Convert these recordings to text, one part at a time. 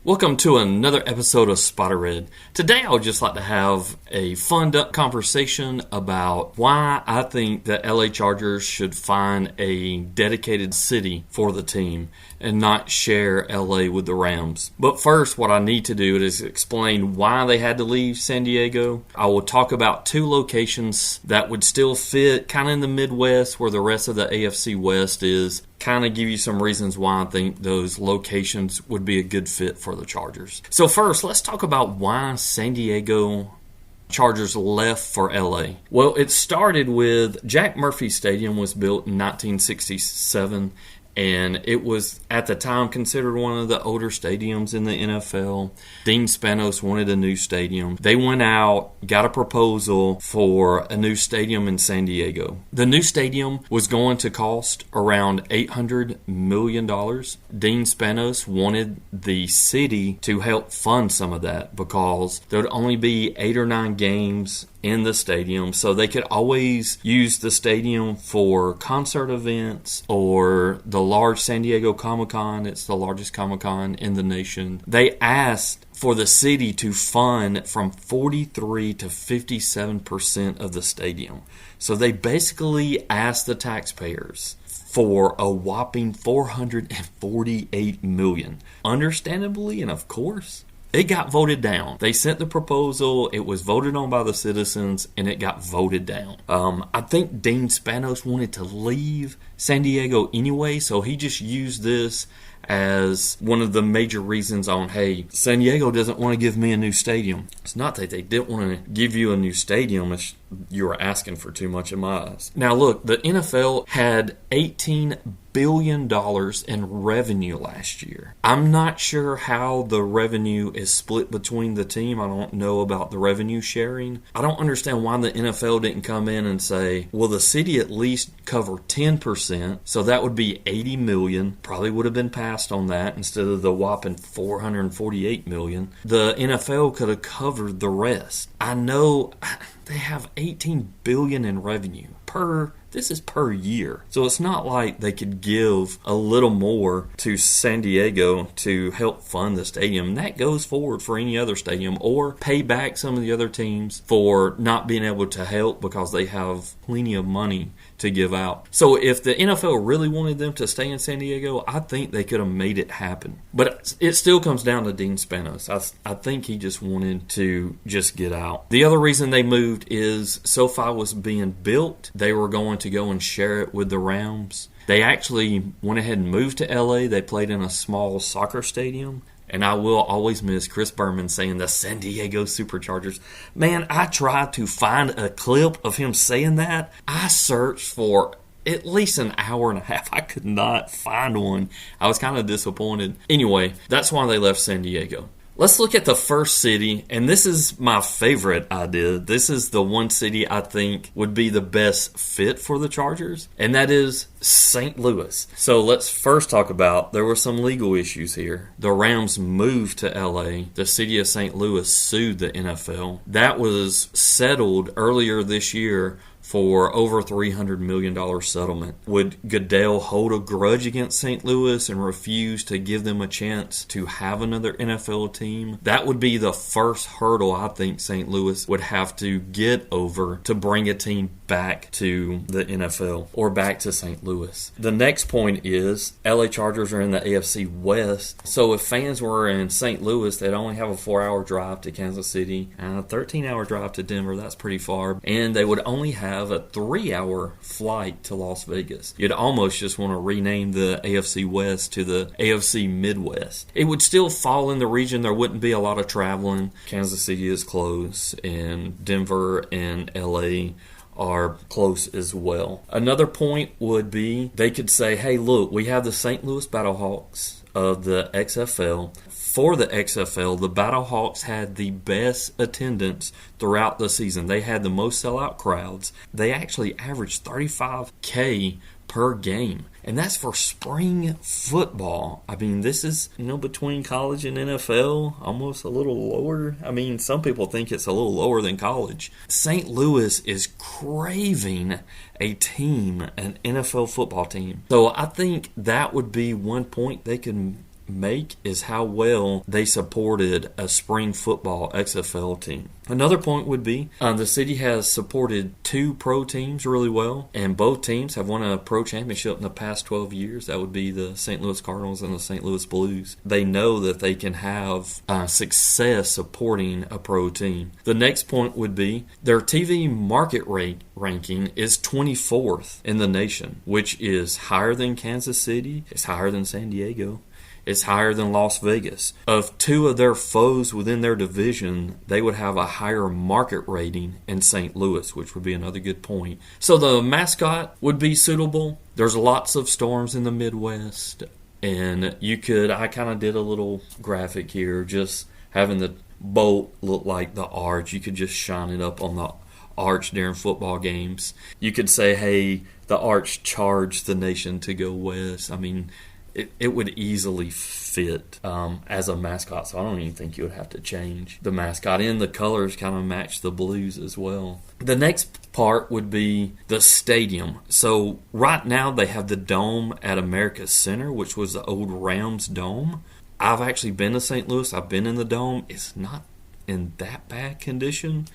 Welcome to another episode of Spotted Red. Today I would just like to have a fun conversation about why I think the LA Chargers should find a dedicated city for the team and not share LA with the Rams. But first, what I need to do is explain why they had to leave San Diego. I will talk about two locations that would still fit kind of in the Midwest where the rest of the AFC West is. Kind of give you some reasons why I think those locations would be a good fit for the Chargers. So first, let's talk about why San Diego Chargers left for LA. Well, it started with Jack Murphy Stadium was built in 1967, and it was at the time considered one of the older stadiums in the NFL. Dean Spanos wanted a new stadium. They went out, got a proposal for a new stadium in San Diego. The new stadium was going to cost around $800 million. Dean Spanos wanted the city to help fund some of that because there would only be 8 or 9 games in the stadium, so they could always use the stadium for concert events or the large San Diego Comic-Con. It's the largest Comic-Con in the nation. They asked for the city to fund from 43 to 57% of the stadium. So they basically asked the taxpayers for a whopping $448 million. Understandably, and of course, it got voted down. They sent the proposal, it was voted on by the citizens, and it got voted down. I think Dean Spanos wanted to leave San Diego anyway, so he just used this as one of the major reasons on, hey, San Diego doesn't want to give me a new stadium. It's not that they didn't want to give you a new stadium, it's you were asking for too much in my eyes. Now look, the NFL had $18 billion in revenue last year. I'm not sure how the revenue is split between the team. I don't know about the revenue sharing. I don't understand why the NFL didn't come in and say, well, the city at least cover 10%, so that would be $80 million. Probably would have been passed on that instead of the whopping $448 million. The NFL could have covered the rest. I know they have $18 billion in revenue this is per year. So it's not like they could give a little more to San Diego to help fund the stadium. And that goes forward for any other stadium, or pay back some of the other teams for not being able to help because they have plenty of money to give out. So if the NFL really wanted them to stay in San Diego, I think they could have made it happen. But it still comes down to Dean Spanos. I think he just wanted to just get out. The other reason they moved is SoFi was being built. They were going to go and share it with the Rams. They actually went ahead and moved to LA. They played in a small soccer stadium. And I will always miss Chris Berman saying the San Diego Superchargers. Man, I tried to find a clip of him saying that. I searched for at least an hour and a half. I could not find one. I was kind of disappointed. Anyway, that's why they left San Diego. Let's look at the first city, and this is my favorite idea. This is the one city I think would be the best fit for the Chargers, and that is St. Louis. So let's first talk about, there were some legal issues here. The Rams moved to LA. The city of St. Louis sued the NFL. That was settled earlier this year for over $300 million settlement. Would Goodell hold a grudge against St. Louis and refuse to give them a chance to have another NFL team? That would be the first hurdle I think St. Louis would have to get over to bring a team back to the NFL or back to St. Louis. The next point is LA Chargers are in the AFC West. So if fans were in St. Louis, they'd only have a 4-hour drive to Kansas City and a 13-hour drive to Denver. That's pretty far. And they would only have a 3-hour flight to Las Vegas. You'd almost just want to rename the AFC West to the AFC Midwest. It would still fall in the region. There wouldn't be a lot of traveling. Kansas City is close, and Denver and LA are close as well. Another point would be they could say, hey, look, we have the St. Louis Battlehawks of the XFL. For the XFL, the Battlehawks had the best attendance throughout the season. They had the most sellout crowds. They actually averaged 35K per game. And that's for spring football. I mean, this is, between college and NFL, almost a little lower. I mean, some people think it's a little lower than college. St. Louis is craving a team, an NFL football team. So I think that would be one point they can make is how well they supported a spring football XFL team. Another point would be the city has supported 2 pro teams really well, and both teams have won a pro championship in the past 12 years. That would be the St. Louis Cardinals and the St. Louis Blues. They know that they can have success supporting a pro team. The next point would be their TV market rate ranking is 24th in the nation, which is higher than Kansas City, it's higher than San Diego, it's higher than Las Vegas. Of 2 of their foes within their division, they would have a higher market rating in St. Louis, which would be another good point. So the mascot would be suitable. There's lots of storms in the Midwest, and I kind of did a little graphic here, just having the bolt look like the arch. You could just shine it up on the arch during football games. You could say, hey, the arch charged the nation to go west. I mean, it would easily fit as a mascot, so I don't even think you would have to change the mascot. And the colors kind of match the blues as well. The next part would be the stadium. So right now they have the dome at America's Center, which was the old Rams dome. I've actually been to St. Louis. I've been in the dome. It's not in that bad condition.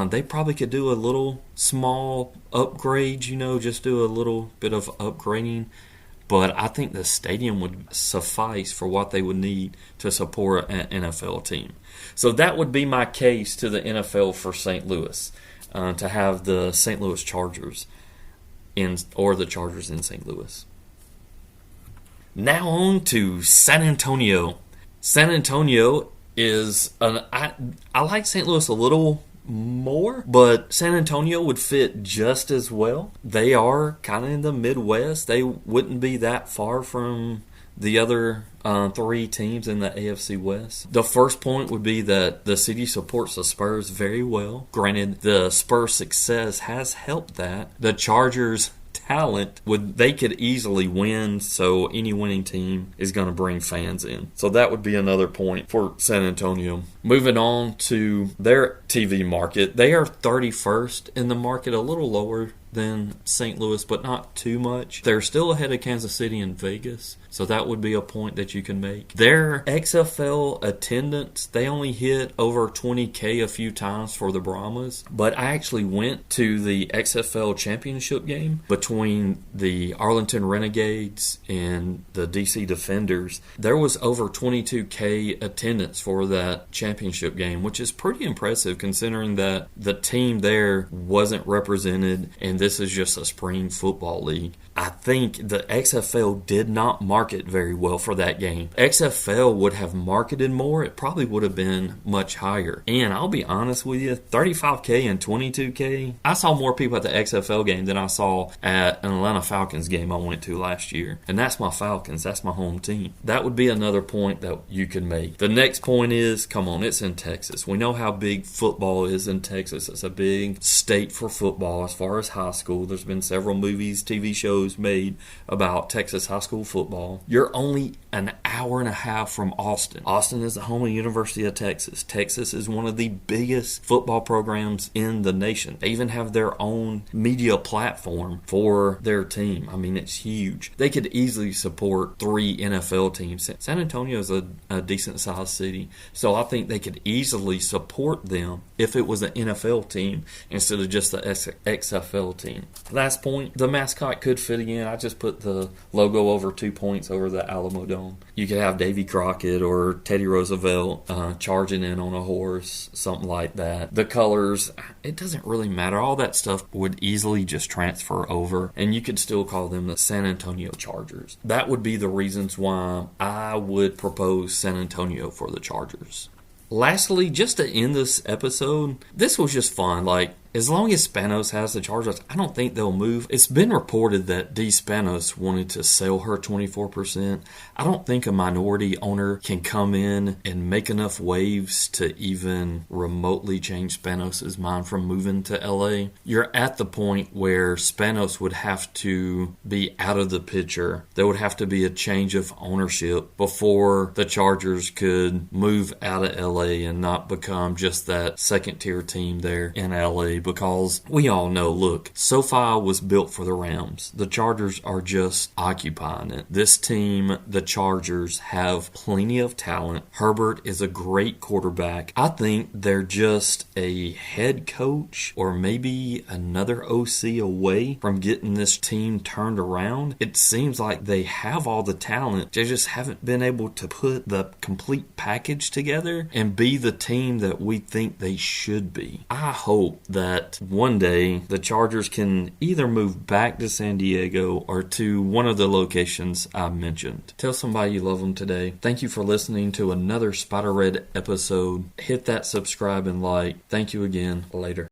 They probably could do a little small upgrade, just do a little bit of upgrading. But I think the stadium would suffice for what they would need to support an NFL team. So that would be my case to the NFL for St. Louis, to have the St. Louis Chargers or the Chargers in St. Louis. Now on to San Antonio. San Antonio is I like St. Louis a little more, but San Antonio would fit just as well. They are kind of in the Midwest. They wouldn't be that far from the other 3 teams in the AFC West. The first point would be that the city supports the Spurs very well. Granted, the Spurs' success has helped that. The Chargers' talent they could easily win, so any winning team is going to bring fans in. So that would be another point for San Antonio. Moving on to their TV market, they are 31st in the market, a little lower than St. Louis, but not too much. They're still ahead of Kansas City and Vegas, so that would be a point that you can make. Their XFL attendance, they only hit over 20K a few times for the Brahmas, but I actually went to the XFL championship game between the Arlington Renegades and the DC Defenders. There was over 22K attendance for that championship game, which is pretty impressive considering that the team there wasn't represented and this is just a spring football league. I think the XFL did not market very well for that game. XFL would have marketed more. It probably would have been much higher. And I'll be honest with you, 35K and 22K, I saw more people at the XFL game than I saw at an Atlanta Falcons game I went to last year. And that's my Falcons. That's my home team. That would be another point that you can make. The next point is, come on, it's in Texas. We know how big football is in Texas. It's a big state for football as far as high school. There's been several movies, TV shows made about Texas high school football. You're only an hour and a half from Austin. Austin is the home of the University of Texas. Texas is one of the biggest football programs in the nation. They even have their own media platform for their team. I mean, it's huge. They could easily support 3 NFL teams. San Antonio is a decent sized city, so I think they could easily support them if it was an NFL team instead of just the XFL team. Last point, the mascot could fit again. I just put the logo over 2 points over the Alamo Dome. You could have Davy Crockett or Teddy Roosevelt charging in on a horse, something like that. The colors, it doesn't really matter. All that stuff would easily just transfer over, and you could still call them the San Antonio Chargers. That would be the reasons why I would propose San Antonio for the Chargers. Lastly, just to end this episode, this was just fun. As long as Spanos has the Chargers, I don't think they'll move. It's been reported that Dee Spanos wanted to sell her 24%. I don't think a minority owner can come in and make enough waves to even remotely change Spanos' mind from moving to LA. You're at the point where Spanos would have to be out of the picture. There would have to be a change of ownership before the Chargers could move out of LA and not become just that second-tier team there in LA. because we all know, look, SoFi was built for the Rams. The Chargers are just occupying it. This team, the Chargers, have plenty of talent. Herbert is a great quarterback. I think they're just a head coach or maybe another OC away from getting this team turned around. It seems like they have all the talent. They just haven't been able to put the complete package together and be the team that we think they should be. I hope that one day the Chargers can either move back to San Diego or to one of the locations I mentioned. Tell somebody you love them today. Thank you for listening to another Spider Red episode. Hit that subscribe and like. Thank you again. Later.